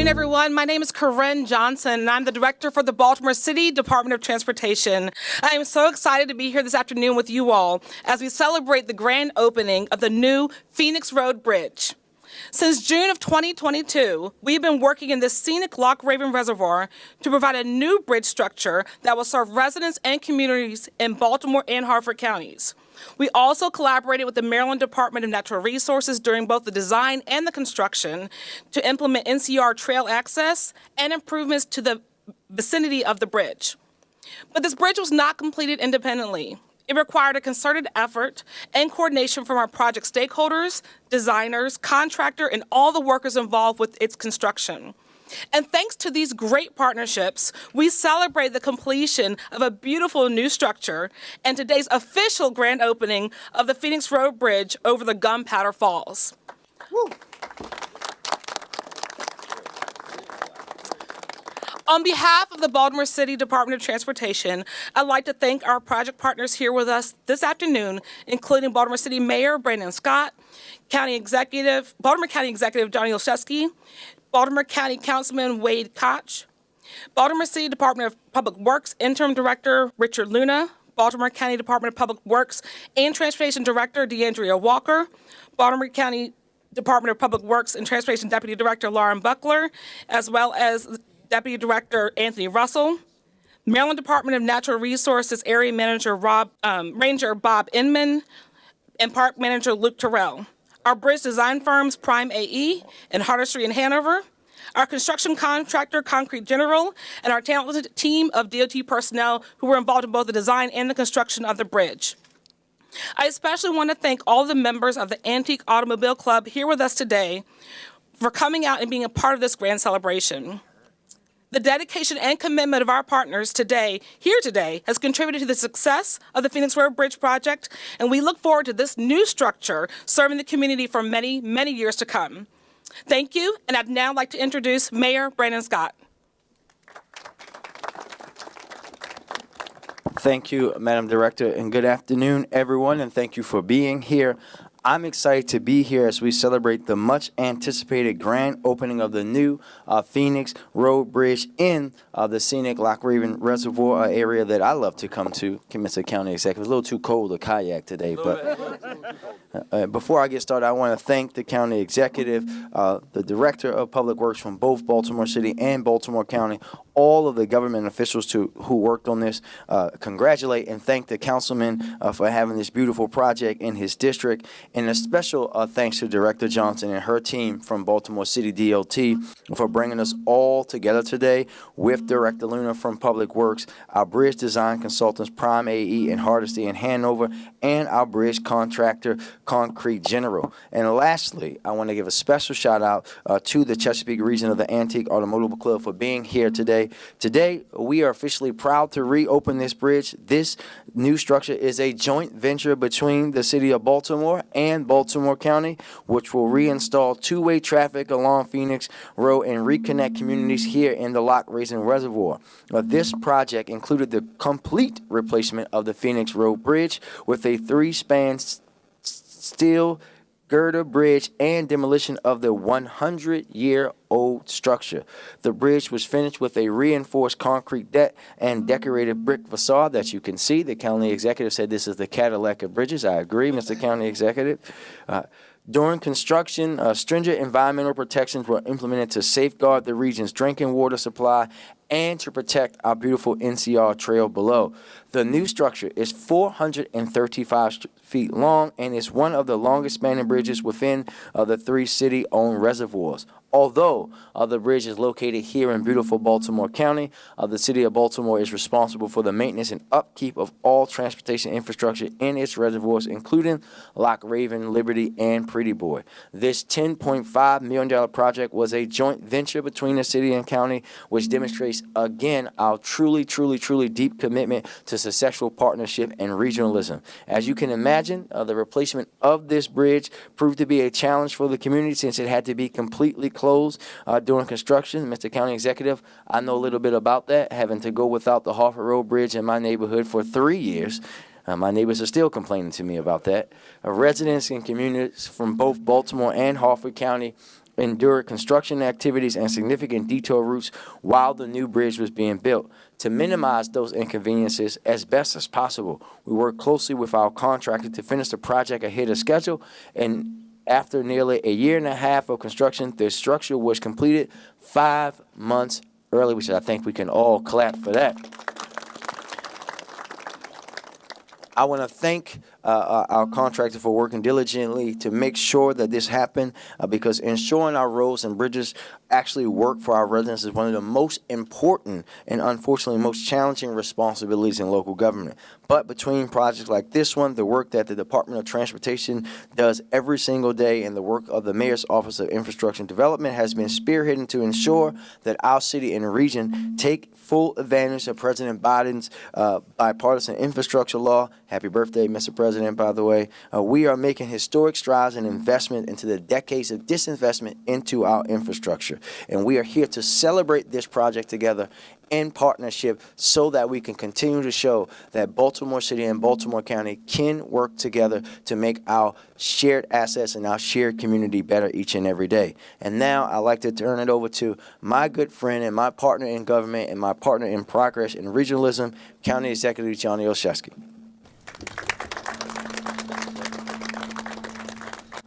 afternoon, everyone. My name is Corinne Johnson, and I'm the director for the Baltimore City Department of Transportation. I am so excited to be here this afternoon with you all as we celebrate the grand opening of the new Phoenix Road Bridge. Since June of 2022, we've been working in this scenic Loch Raven Reservoir to provide a new bridge structure that will serve residents and communities in Baltimore and Harford counties. We also collaborated with the Maryland Department of Natural Resources during both the design and the construction to implement NCR trail access and improvements to the vicinity of the bridge. But this bridge was not completed independently. It required a concerted effort and coordination from our project stakeholders, designers, contractor, and all the workers involved with its construction. And thanks to these great partnerships, we celebrate the completion of a beautiful new structure and today's official grand opening of the Phoenix Road Bridge over the Gunpowder Falls. Woo. On behalf of the Baltimore City Department of Transportation, I'd like to thank our project partners here with us this afternoon, including Baltimore City Mayor Brandon Scott, Baltimore County Executive Johnny Olszewski, Baltimore County Councilman Wade Koch, Baltimore City Department of Public Works Interim Director Richard Luna, Baltimore County Department of Public Works and Transportation Director DeAndrea Walker, Baltimore County Department of Public Works and Transportation Deputy Director Lauren Buckler, as well as Deputy Director Anthony Russell, Maryland Department of Natural Resources Area Manager Ranger Bob Inman, and Park Manager Luke Terrell. Our bridge design firms Prime AE and Hardestry in Hanover, our construction contractor Concrete General, and our talented team of DOT personnel who were involved in both the design and the construction of the bridge. I especially want to thank all the members of the Antique Automobile Club here with us today for coming out and being a part of this grand celebration. The dedication and commitment of our partners here today, has contributed to the success of the Phoenix Road Bridge project, and we look forward to this new structure serving the community for many, many years to come. Thank you, and I'd now like to introduce Mayor Brandon Scott. Thank you, Madam Director, and good afternoon, everyone, and thank you for being here. I'm excited to be here as we celebrate the much-anticipated grand opening of the new Phoenix Road Bridge in the scenic Loch Raven Reservoir, area that I love to come to, Mr. County Executive. It's a little too cold to kayak today, but before I get started, I want to thank the County Executive, the Director of Public Works from both Baltimore City and Baltimore County, all of the government officials who worked on this, congratulate and thank the councilman for having this beautiful project in his district, and a special thanks to Director Johnson and her team from Baltimore City DOT for bringing us all together today with Director Luna from Public Works, our bridge design consultants Prime AE and Hardesty in Hanover, and our bridge contractor Concrete General. And lastly, I want to give a special shout out to the Chesapeake region of the Antique Automobile Club for being here today. Today, we are officially proud to reopen this bridge. This new structure is a joint venture between the city of Baltimore and Baltimore County, which will reinstall two-way traffic along Phoenix Road and reconnect communities here in the Loch Raven Reservoir. This project included the complete replacement of the Phoenix Road Bridge with a three-span steel girder bridge and demolition of the 100-year-old structure. The bridge was finished with a reinforced concrete deck and decorated brick facade that you can see. The county executive said this is the Cadillac of bridges. I agree, Mr. County Executive. During construction, stringent environmental protections were implemented to safeguard the region's drinking water supply and to protect our beautiful NCR trail below. The new structure is 435 feet long and is one of the longest spanning bridges within the three city-owned reservoirs. Although the bridge is located here in beautiful Baltimore County, the city of Baltimore is responsible for the maintenance and upkeep of all transportation infrastructure in its reservoirs, including Loch Raven, Liberty, and Pretty Boy. This $10.5 million project was a joint venture between the city and county, which demonstrates, again, our truly deep commitment to successful partnership and regionalism. As you can imagine, the replacement of this bridge proved to be a challenge for the community since it had to be completely closed during construction. Mr. County Executive, I know a little bit about that, having to go without the Harford Road Bridge in my neighborhood for 3 years. My neighbors are still complaining to me about that. Residents and communities from both Baltimore and Harford County endured construction activities and significant detour routes while the new bridge was being built. To minimize those inconveniences as best as possible, we worked closely with our contractor to finish the project ahead of schedule, and after nearly a year and a half of construction, the structure was completed 5 months early, which I think we can all clap for that. I want to thank our contractor for working diligently to make sure that this happened, because ensuring our roads and bridges actually work for our residents is one of the most important and unfortunately most challenging responsibilities in local government. But between projects like this one, the work that the Department of Transportation does every single day, and the work of the Mayor's Office of Infrastructure and Development has been spearheading to ensure that our city and region take full advantage of President Biden's bipartisan infrastructure law. Happy birthday, Mr. President, by the way. We are making historic strides in investment into the decades of disinvestment into our infrastructure. And we are here to celebrate this project together in partnership so that we can continue to show that Baltimore City and Baltimore County can work together to make our shared assets and our shared community better each and every day. And now I'd like to turn it over to my good friend and my partner in government and my partner in progress and regionalism, County Executive Johnny Olszewski.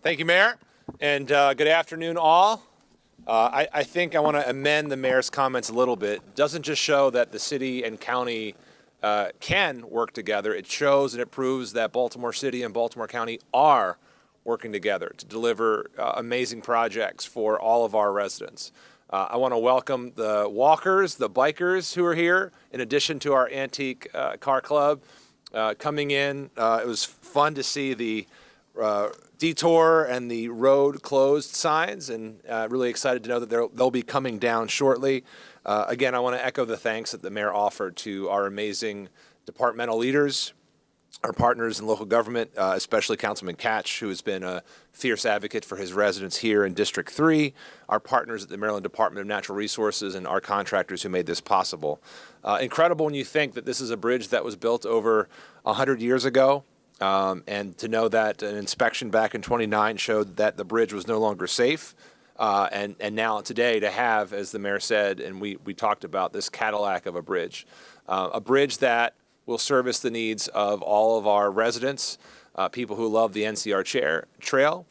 Thank you, Mayor, and good afternoon, all. I think I want to amend the mayor's comments a little bit. It doesn't just show that the city and county can work together. It shows and it proves that Baltimore City and Baltimore County are working together to deliver amazing projects for all of our residents. I want to welcome the walkers, the bikers who are here, in addition to our antique car club coming in. It was fun to see the detour and the road closed signs, and really excited to know that they'll be coming down shortly. Again, I want to echo the thanks that the mayor offered to our amazing departmental leaders, our partners in local government, especially Councilman Catch, who has been a fierce advocate for his residents here in District 3, our partners at the Maryland Department of Natural Resources, and our contractors who made this possible. Incredible when you think that this is a bridge that was built over 100 years ago. And to know that an inspection back in 29 showed that the bridge was no longer safe, and now today to have, as the mayor said, and we talked about, this Cadillac of a bridge that will service the needs of all of our residents, people who love the NCR Trail,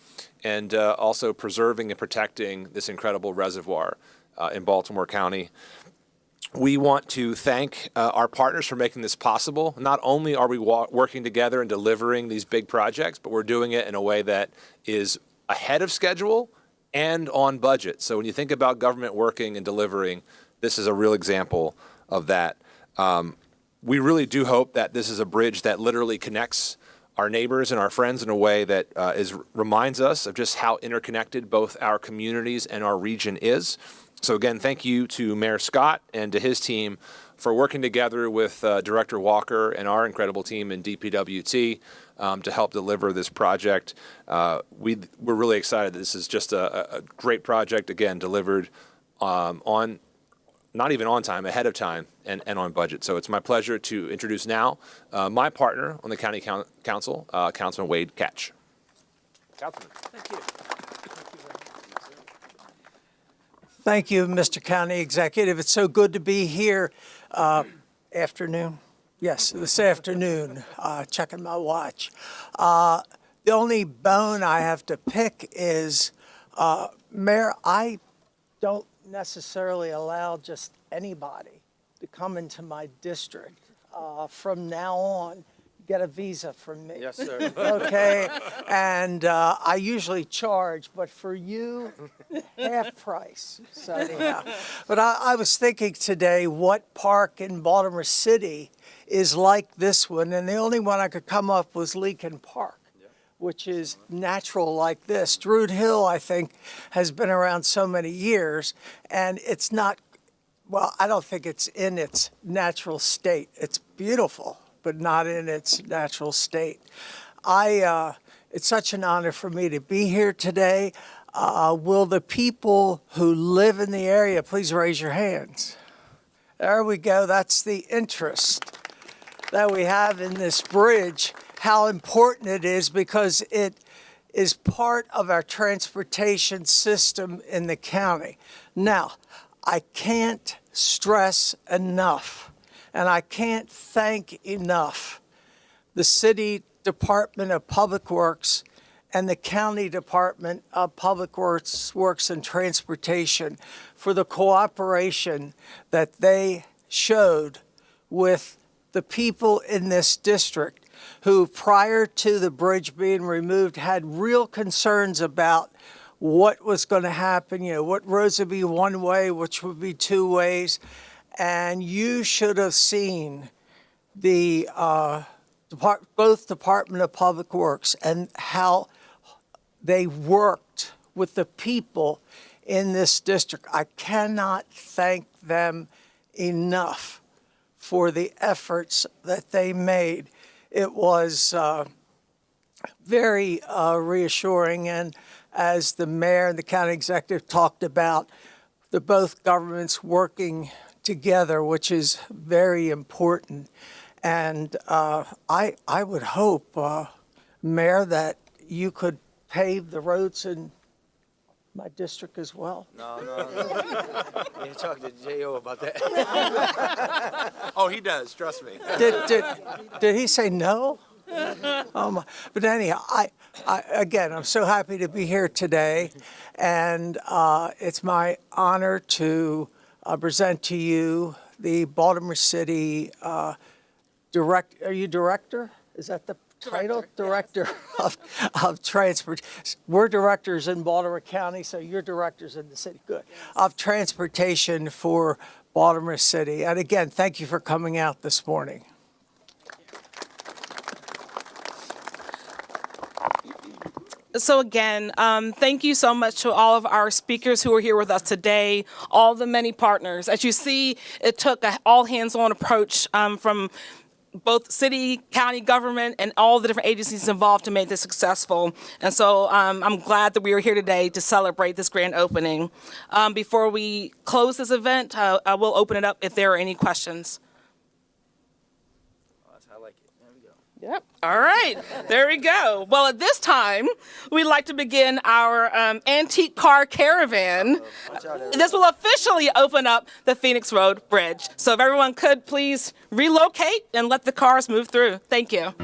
and also preserving and protecting this incredible reservoir in Baltimore County. We want to thank our partners for making this possible. Not only are we working together and delivering these big projects, but we're doing it in a way that is ahead of schedule and on budget. So when you think about government working and delivering, this is a real example of that. We really do hope that this is a bridge that literally connects our neighbors and our friends in a way that reminds us of just how interconnected both our communities and our region is. So again, thank you to Mayor Scott and to his team for working together with Director Walker and our incredible team in DPWT to help deliver this project. We're really excited. This is just a great project, again, delivered on, not even on time, ahead of time, and on budget. So it's my pleasure to introduce now my partner on the County Council, Councilman Wade Catch. Councilman. Thank you. Thank you, Mr. County Executive. It's so good to be here. Afternoon? Yes, this afternoon, checking my watch. The only bone I have to pick is, Mayor, I don't necessarily allow just anybody to come into my district. From now on, get a visa from me. Yes, sir. Okay, and I usually charge, but for you, half price. So anyhow, but I was thinking today, what park in Baltimore City is like this one? And the only one I could come up was Leakin Park, which is natural like this. Druid Hill, I think, has been around so many years, and it's not, well, I don't think it's in its natural state. It's beautiful, but not in its natural state. It's such an honor for me to be here today. Will the people who live in the area please raise your hands? There we go. That's the interest that we have in this bridge, how important it is, because it is part of our transportation system in the county. Now, I can't stress enough, and I can't thank enough the City Department of Public Works and the County Department of Public Works and Transportation for the cooperation that they showed with the people in this district who, prior to the bridge being removed, had real concerns about what was going to happen, what roads would be one way, which would be two ways. And you should have seen the both Department of Public Works and how they worked with the people in this district. I cannot thank them enough for the efforts that they made. It was very reassuring, and as the mayor and the county executive talked about, the both governments working together, which is very important. And I would hope, Mayor, that you could pave the roads in my district as well. No. You talk to J.O. about that. Oh, he does. Trust me. Did he say no? But anyhow, again, I'm so happy to be here today, and it's my honor to present to you the Baltimore City Are you director? Is that the title? Director of Transport. We're directors in Baltimore County, so you're directors in the city. Good. Yes. Of Transportation for Baltimore City. And again, thank you for coming out this morning. So again, thank you so much to all of our speakers who are here with us today, all the many partners. As you see, it took an all-hands-on approach from both city, county government, and all the different agencies involved to make this successful. And so I'm glad that we are here today to celebrate this grand opening. Before we close this event, I will open it up if there are any questions. I like it. There we go. Yep. All right. There we go. Well, at this time, we'd like to begin our antique car caravan. This will officially open up the Phoenix Road Bridge. So if everyone could please relocate and let the cars move through. Thank you.